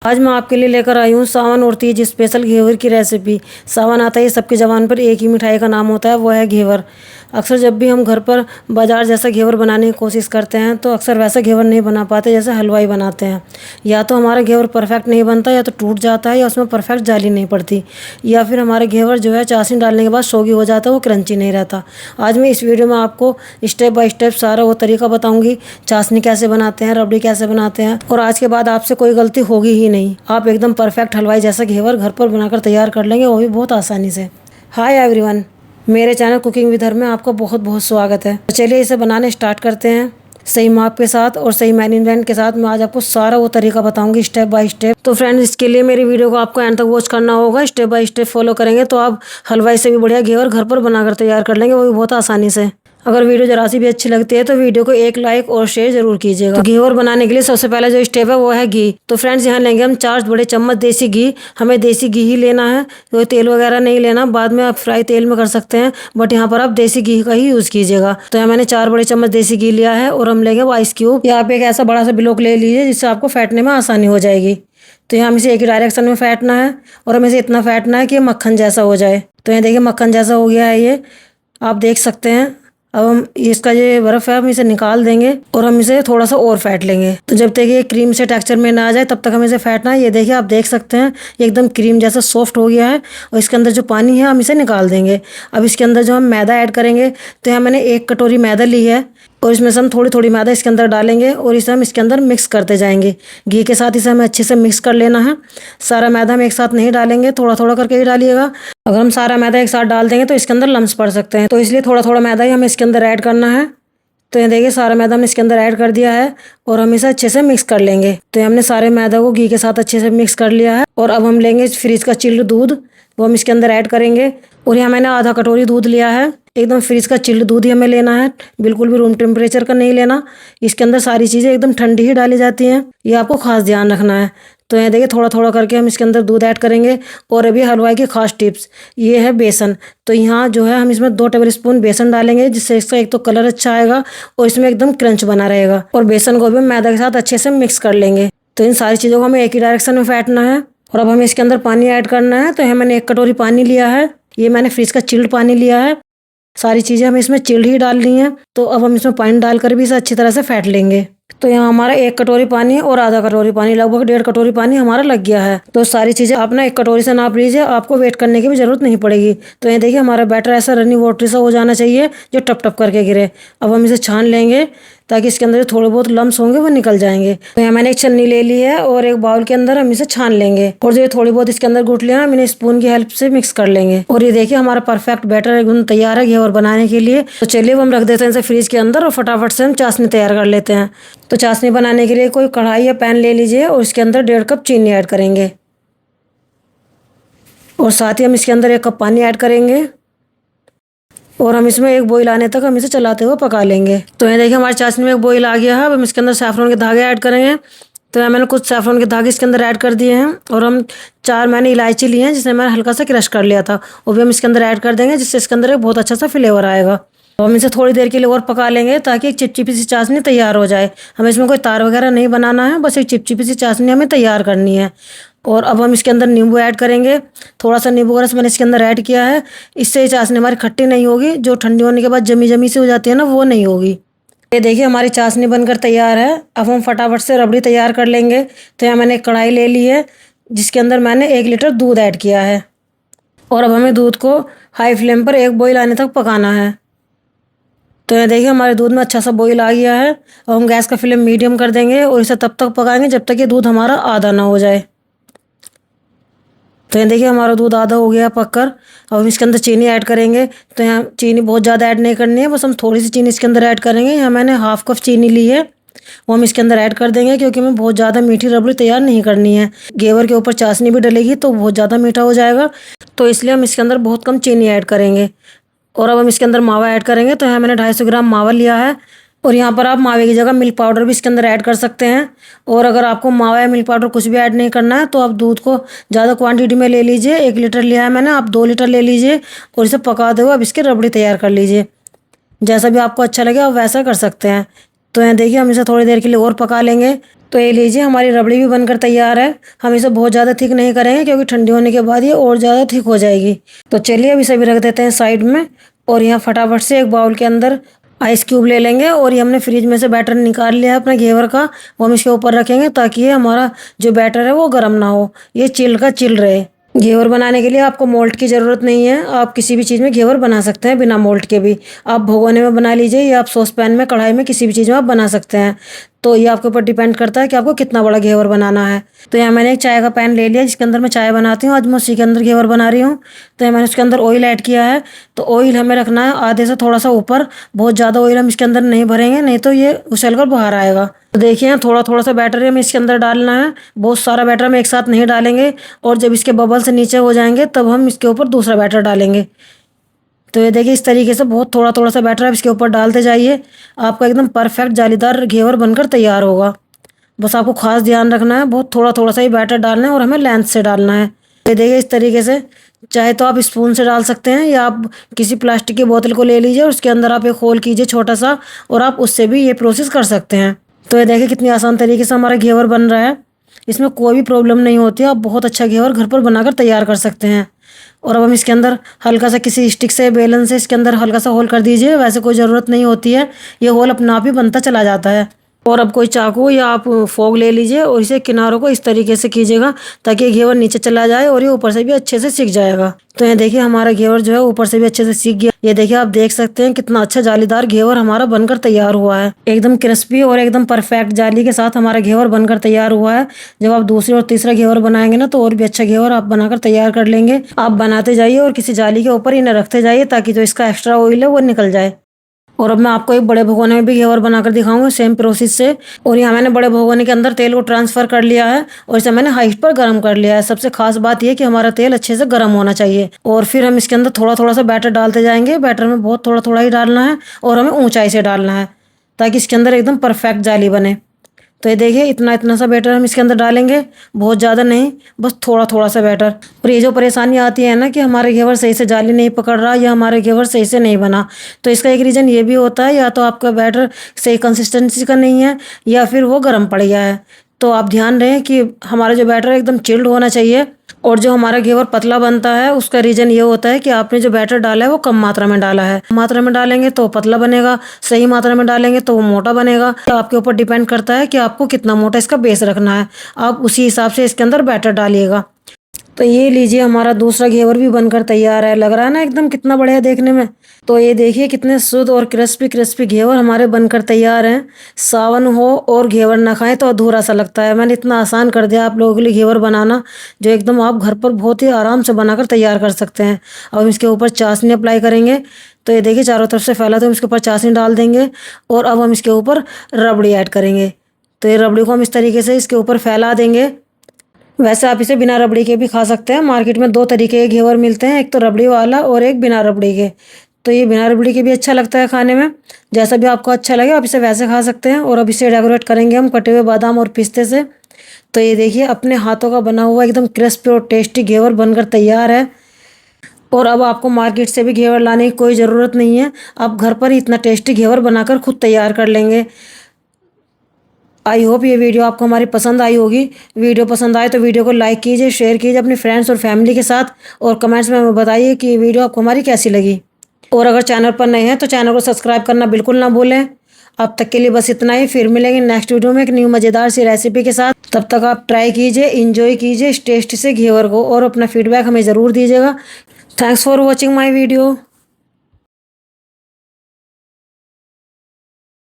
आज मैं आपके लिए लेकर आई हूँ सावन और तीज स्पेशल घेवर की रेसिपी। सावन आता ही सबकी ज़बान पर एक ही मिठाई का नाम होता है, वो है घेवर। अक्सर जब भी हम घर पर बाजार जैसा घेवर बनाने की कोशिश करते हैं तो अक्सर वैसा घेवर नहीं बना पाते जैसे हलवाई बनाते हैं। या तो हमारा घेवर परफेक्ट नहीं बनता, या तो टूट जाता है, या उसमें परफेक्ट जाली नहीं पड़ती, या फिर हमारा घेवर जो है चाशनी डालने के बाद सोगी हो जाता है, वो क्रंची नहीं रहता। आज मैं इस वीडियो में आपको स्टेप बाय स्टेप सारा वो तरीका बताऊँगी, चाशनी कैसे बनाते हैं, रबड़ी कैसे बनाते हैं, और आज के बाद आपसे कोई गलती होगी ही नहीं। आप एकदम परफेक्ट हलवाई जैसा घेवर घर पर बनाकर तैयार कर लेंगे, वो भी बहुत आसानी से। हाय एवरीवन, मेरे चैनल कुकिंग विद हर में आपका बहुत बहुत स्वागत है। तो चलिए इसे बनाने स्टार्ट करते हैं। सही माप के साथ और सही मैनेजमेंट के साथ मैं आज आपको सारा वो तरीका बताऊंगी स्टेप बाय स्टेप। तो फ्रेंड्स, इसके लिए मेरी वीडियो को आपको एंड तक वॉच करना होगा। स्टेप बाय स्टेप फॉलो करेंगे तो आप हलवाई से भी बढ़िया घेवर घर पर बनाकर तैयार कर लेंगे, वो भी बहुत आसानी से। अगर वीडियो जरा सी भी अच्छी लगती है तो वीडियो को एक लाइक और शेयर जरूर कीजिएगा। तो घेवर बनाने के लिए सबसे पहले जो स्टेप है वो है घी। तो फ्रेंड्स, यहाँ लेंगे हम 4 बड़े चम्मच देसी घी। हमें देसी घी ही लेना है, तो तेल वगैरह नहीं लेना। बाद में आप फ्राई तेल में कर सकते हैं, बट यहाँ पर आप देसी घी का ही यूज़ कीजिएगा। तो यहाँ मैंने 4 बड़े चम्मच देसी घी लिया है, और हम लेंगे वो आइस क्यूब, या आप एक ऐसा बड़ा सा ब्लॉक ले लीजिए जिससे आपको फेंटने में आसानी हो जाएगी। तो यहाँ हमें इसे एक ही डायरेक्शन में फेंटना है, और हमें इसे इतना फेंटना है कि मक्खन जैसा हो जाए। तो यहाँ देखिए मक्खन जैसा हो गया है, ये आप देख सकते हैं। अब हम इसका जो बर्फ़ है हम इसे निकाल देंगे, और हम इसे थोड़ा सा और फेंट लेंगे। तो जब तक ये क्रीम से टेक्सचर में ना आ जाए तब तक हमें इसे फेंटना है। ये देखिए आप देख सकते हैं, ये एकदम क्रीम जैसा सॉफ्ट हो गया है, और इसके अंदर जो पानी है हम इसे निकाल देंगे। अब इसके अंदर जो हम मैदा ऐड करेंगे, तो यहाँ मैंने 1 कटोरी मैदा ली है, और इसमें से हम थोड़ी थोड़ी मैदा इसके अंदर डालेंगे, और इसे हम इसके अंदर मिक्स करते जाएंगे। घी के साथ इसे हमें अच्छे से मिक्स कर लेना है। सारा मैदा हम एक साथ नहीं डालेंगे, थोड़ा थोड़ा करके ही डालिएगा। अगर हम सारा मैदा एक साथ डाल देंगे तो इसके अंदर लम्स पड़ सकते हैं, तो इसलिए थोड़ा थोड़ा मैदा ही हमें इसके अंदर ऐड करना है। तो ये देखिए सारा मैदा हमने इसके अंदर ऐड कर दिया है, और हम इसे अच्छे से मिक्स कर लेंगे। तो हमने सारे मैदा को घी के साथ अच्छे से मिक्स कर लिया है, और अब हम लेंगे फ्रिज का चिल्ड दूध, वो हम इसके अंदर ऐड करेंगे। और यहाँ मैंने आधा कटोरी दूध लिया है। एकदम फ्रिज का चिल्ड दूध ही हमें लेना है, बिल्कुल भी रूम टेम्परेचर का नहीं लेना। इसके अंदर सारी चीज़ें एकदम ठंडी ही डाली जाती हैं, ये आपको खास ध्यान रखना है। तो यहाँ देखिए थोड़ा थोड़ा करके हम इसके अंदर दूध ऐड करेंगे। और अभी हलवाई की खास टिप्स, ये है बेसन। तो यहाँ जो है हम इसमें 2 टेबल स्पून बेसन डालेंगे, जिससे इसका एक तो कलर अच्छा आएगा, और इसमें एकदम क्रंच बना रहेगा। और बेसन को भी मैदा के साथ अच्छे से मिक्स कर लेंगे। तो इन सारी चीज़ों को हमें एक ही डायरेक्शन में फेंटना है। और अब हमें इसके अंदर पानी ऐड करना है। तो यहाँ मैंने 1 कटोरी पानी लिया है, ये मैंने फ्रिज का चिल्ड पानी लिया है। सारी चीज़ें हमें इसमें चिल्ड ही डालनी है। तो अब हम इसमें पानी डालकर भी इसे अच्छी तरह से फेंट लेंगे। तो यहाँ हमारा 1 कटोरी पानी और आधा कटोरी पानी, लगभग 1.5 कटोरी पानी हमारा लग गया है। तो सारी चीज़ें आप ना 1 कटोरी से नाप लीजिए, आपको वेट करने की भी ज़रूरत नहीं पड़ेगी। तो ये देखिए हमारा बैटर ऐसा रनी वाटर सा हो जाना चाहिए, जो टप टप करके गिरे। अब हम इसे छान लेंगे, ताकि इसके अंदर जो थोड़े बहुत लम्स होंगे वो निकल जाएंगे। तो यहाँ मैंने एक छन्नी ले ली है, और एक बाउल के अंदर हम इसे छान लेंगे। और जो थोड़ी बहुत इसके अंदर गुठलियाँ हम इन्हें स्पून की हेल्प से मिक्स कर लेंगे। और ये देखिए हमारा परफेक्ट बैटर एकदम तैयार है घेवर बनाने के लिए। तो चलिए हम रख देते हैं इसे फ्रिज के अंदर, और फटाफट से हम चाशनी तैयार कर लेते हैं। तो चाशनी बनाने के लिए कोई कढ़ाई या पैन ले लीजिए, और इसके अंदर 1.5 कप चीनी ऐड करेंगे, और साथ ही हम इसके अंदर 1 कप पानी ऐड करेंगे। और हम इसमें एक बॉईल आने तक हम इसे चलाते हुए पका लेंगे। तो ये देखिए हमारी चाशनी में एक बॉईल आ गया है। अब हम इसके अंदर सैफरन के धागे ऐड करेंगे। तो यहाँ मैंने कुछ सैफरन के धागे इसके अंदर ऐड कर दिए हैं, और हम 4 मैंने इलायची ली हैं, जिसे मैंने हल्का सा क्रश कर लिया था, वो भी हम इसके अंदर ऐड कर देंगे, जिससे इसके अंदर एक बहुत अच्छा सा फ्लेवर आएगा। तो हम इसे थोड़ी देर के लिए और पका लेंगे, ताकि एक चिपचिपी सी चाशनी तैयार हो जाए। हमें इसमें कोई तार वगैरह नहीं बनाना है, बस एक चिपचिपी सी चाशनी हमें तैयार करनी है। और अब हम इसके अंदर नींबू ऐड करेंगे। थोड़ा सा नींबू का रस मैंने इसके अंदर ऐड किया है, इससे ये चाशनी हमारी खट्टी नहीं होगी। जो ठंडी होने के बाद जमी जमी सी हो जाती है ना, वो नहीं होगी। ये देखिए हमारी चाशनी बनकर तैयार है। अब हम फटाफट से रबड़ी तैयार कर लेंगे। तो यहाँ मैंने एक कढ़ाई ले ली है, जिसके अंदर मैंने 1 लीटर दूध ऐड किया है, और अब हमें दूध को हाई फ्लेम पर 1 बॉईल आने तक पकाना है। तो यहाँ देखिए हमारे दूध में अच्छा सा बॉईल आ गया है। अब हम गैस का फ्लेम मीडियम कर देंगे, और इसे तब तक पकाएंगे जब तक ये दूध हमारा आधा ना हो जाए। तो यहाँ देखिए हमारा दूध आधा हो गया पककर। अब हम इसके अंदर चीनी ऐड करेंगे। तो यहाँ चीनी बहुत ज़्यादा ऐड नहीं करनी है, बस हम थोड़ी सी चीनी इसके अंदर ऐड करेंगे। यहाँ मैंने 1/2 कप चीनी ली है, वो हम इसके अंदर ऐड कर देंगे, क्योंकि हमें बहुत ज़्यादा मीठी रबड़ी तैयार नहीं करनी है। घेवर के ऊपर चाशनी भी डलेगी तो बहुत ज़्यादा मीठा हो जाएगा, तो इसलिए हम इसके अंदर बहुत कम चीनी ऐड करेंगे। और अब हम इसके अंदर मावा ऐड करेंगे। तो यहाँ मैंने 250 ग्राम मावा लिया है, और यहाँ पर आप मावे की जगह मिल्क पाउडर भी इसके अंदर ऐड कर सकते हैं। और अगर आपको मावा या मिल्क पाउडर कुछ भी ऐड नहीं करना है, तो आप दूध को ज़्यादा क्वांटिटी में ले लीजिए। 1 लीटर लिया है मैंने, आप 2 लीटर ले लीजिए, और इसे पकाते हुए अब इसकी रबड़ी तैयार कर लीजिए। जैसा भी आपको अच्छा लगे आप वैसा कर सकते हैं। तो यहाँ देखिए हम इसे थोड़ी देर के लिए और पका लेंगे। तो ये लीजिए हमारी रबड़ी भी बनकर तैयार है। हम इसे बहुत ज़्यादा थिक नहीं करेंगे क्योंकि ठंडी होने के बाद ये और ज़्यादा थिक हो जाएगी। तो चलिए अब इसे भी रख देते हैं साइड में। और यहाँ फटाफट से एक बाउल के अंदर आइस क्यूब ले लेंगे और ये हमने फ्रिज में से बैटर निकाल लिया है अपने घेवर का, वो हम इसके ऊपर रखेंगे ताकि ये हमारा जो बैटर है वो गर्म ना हो, ये चिल का चिल रहे। घेवर बनाने के लिए आपको मोल्ड की ज़रूरत नहीं है, आप किसी भी चीज़ में घेवर बना सकते हैं बिना मोल्ड के भी। आप भगोने में बना लीजिए या आप सॉस पैन में, कढ़ाई में, किसी भी चीज़ में आप बना सकते हैं। तो ये आपके ऊपर डिपेंड करता है कि आपको कितना बड़ा घेवर बनाना है। तो यहाँ मैंने एक चाय का पैन ले लिया जिसके अंदर मैं चाय बनाती हूँ, आज मैं उसी के अंदर घेवर बना रही हूँ। तो मैंने उसके अंदर ऑयल ऐड किया है। तो ऑयल हमें रखना है आधे से थोड़ा सा ऊपर, बहुत ज़्यादा ऑयल हम इसके अंदर नहीं भरेंगे, नहीं तो ये उछल कर बाहर आएगा। तो देखिए थोड़ा थोड़ा सा बैटर हमें इसके अंदर डालना है, बहुत सारा बैटर हम एक साथ नहीं डालेंगे। और जब इसके बबल से नीचे हो जाएंगे तब हम इसके ऊपर दूसरा बैटर डालेंगे। तो ये देखिए इस तरीके से बहुत थोड़ा थोड़ा सा बैटर आप इसके ऊपर डालते जाइए, आपका एकदम परफेक्ट जालीदार घेवर बनकर तैयार होगा। बस आपको खास ध्यान रखना है, बहुत थोड़ा थोड़ा सा ही बैटर डालना है और हमें लेंथ से डालना है। ये देखिए इस तरीके से, चाहे तो आप स्पून से डाल सकते हैं या आप किसी प्लास्टिक की बोतल को ले लीजिए और उसके अंदर आप एक होल कीजिए छोटा सा, और आप उससे भी ये प्रोसेस कर सकते हैं। तो ये देखिए कितनी आसान तरीके से हमारा घेवर बन रहा है, इसमें कोई भी प्रॉब्लम नहीं होती है। आप बहुत अच्छा घेवर घर पर बनाकर तैयार कर सकते हैं। और अब हम इसके अंदर हल्का सा किसी स्टिक से, बेलन से इसके अंदर हल्का सा होल कर दीजिए, वैसे कोई ज़रूरत नहीं होती है, ये होल अपने आप ही बनता चला जाता है। और अब कोई चाकू या आप फोक ले लीजिए और इसे किनारों को इस तरीके से कीजिएगा ताकि ये घेवर नीचे चला जाए और ये ऊपर से भी अच्छे से सिक जाएगा। तो ये देखिए हमारा घेवर जो है ऊपर से भी अच्छे से सिक गया। ये देखिए आप देख सकते हैं कितना अच्छा जालीदार घेवर हमारा बनकर तैयार हुआ है, एकदम क्रिस्पी और एकदम परफेक्ट जाली के साथ हमारा घेवर बनकर तैयार हुआ है। जब आप दूसरी और तीसरा घेवर बनाएंगे ना तो और भी अच्छा घेवर आप बनाकर तैयार कर लेंगे। आप बनाते जाइए और किसी जाली के ऊपर इन्हें रखते जाइए ताकि जो इसका एक्स्ट्रा ऑयल है वो निकल जाए। और अब मैं आपको एक बड़े भगोने में भी घेवर बनाकर दिखाऊंगा सेम प्रोसेस से। और यहाँ मैंने बड़े भगोने के अंदर तेल को ट्रांसफ़र कर लिया है और इसे मैंने हाई हीट पर गर्म कर लिया है। सबसे खास बात यह कि हमारा तेल अच्छे से गर्म होना चाहिए। और फिर हम इसके अंदर थोड़ा थोड़ा सा बैटर डालते जाएंगे। बैटर में बहुत थोड़ा थोड़ा ही डालना है और हमें ऊंचाई से डालना है ताकि इसके अंदर एकदम परफेक्ट जाली बने। तो ये देखिए इतना इतना सा बैटर हम इसके अंदर डालेंगे, बहुत ज़्यादा नहीं, बस थोड़ा थोड़ा सा बैटर। और ये जो परेशानी आती है ना कि हमारे घेवर सही से जाली नहीं पकड़ रहा या हमारे घेवर सही से नहीं बना, तो इसका एक रीज़न ये भी होता है या तो आपका बैटर सही कंसिस्टेंसी का नहीं है या फिर वो गर्म पड़ गया है। तो आप ध्यान रहे कि हमारा जो बैटर है एकदम चिल्ड होना चाहिए। और जो हमारा घेवर पतला बनता है उसका रीज़न ये होता है कि आपने जो बैटर डाला है वो कम मात्रा में डाला है। मात्रा में डालेंगे तो पतला बनेगा, सही मात्रा में डालेंगे तो वो मोटा बनेगा। तो आपके ऊपर डिपेंड करता है कि आपको कितना मोटा इसका बेस रखना है, आप उसी हिसाब से इसके अंदर बैटर डालिएगा। तो ये लीजिए हमारा दूसरा घेवर भी बनकर तैयार है। लग रहा है ना एकदम कितना बढ़िया देखने में। तो ये देखिए कितने शुद्ध और क्रिस्पी क्रिस्पी घेवर हमारे बनकर तैयार हैं। सावन हो और घेवर ना खाएं तो अधूरा सा लगता है। मैंने इतना आसान कर दिया आप लोगों के लिए घेवर बनाना, जो एकदम आप घर पर बहुत ही आराम से बनाकर तैयार कर सकते हैं। अब हम इसके ऊपर चाशनी अप्लाई करेंगे। तो ये देखिए चारों तरफ से फैला तो हम इसके ऊपर चाशनी डाल देंगे और अब हम इसके ऊपर रबड़ी ऐड करेंगे। तो ये रबड़ी को हम इस तरीके से इसके ऊपर फैला देंगे। वैसे आप इसे बिना रबड़ी के भी खा सकते हैं। मार्केट में 2 तरीके के घेवर मिलते हैं, एक तो रबड़ी वाला और एक बिना रबड़ी के। तो ये बिना रबड़ी के भी अच्छा लगता है खाने में। जैसा भी आपको अच्छा लगे आप इसे वैसे खा सकते हैं। और अब इसे डेकोरेट करेंगे हम कटे हुए बादाम और पिस्ते से। तो ये देखिए अपने हाथों का बना हुआ एकदम क्रिस्पी और टेस्टी घेवर बनकर तैयार है। और अब आपको मार्केट से भी घेवर लाने की कोई ज़रूरत नहीं है, आप घर पर ही इतना टेस्टी घेवर बनाकर खुद तैयार कर लेंगे। आई होप ये वीडियो आपको हमारी पसंद आई होगी। वीडियो पसंद आए तो वीडियो को लाइक कीजिए, शेयर कीजिए अपने फ्रेंड्स और फैमिली के साथ, और कमेंट्स में हमें बताइए कि ये वीडियो आपको हमारी कैसी लगी। और अगर चैनल पर नए हैं तो चैनल को सब्सक्राइब करना बिल्कुल ना भूलें। अब तक के लिए बस इतना ही, फिर मिलेंगे नेक्स्ट वीडियो में एक न्यू मज़ेदार सी रेसिपी के साथ। तब तक आप ट्राई कीजिए, इंजॉय कीजिए इस टेस्ट से घेवर को और अपना फीडबैक हमें ज़रूर दीजिएगा। Thanks for watching my video.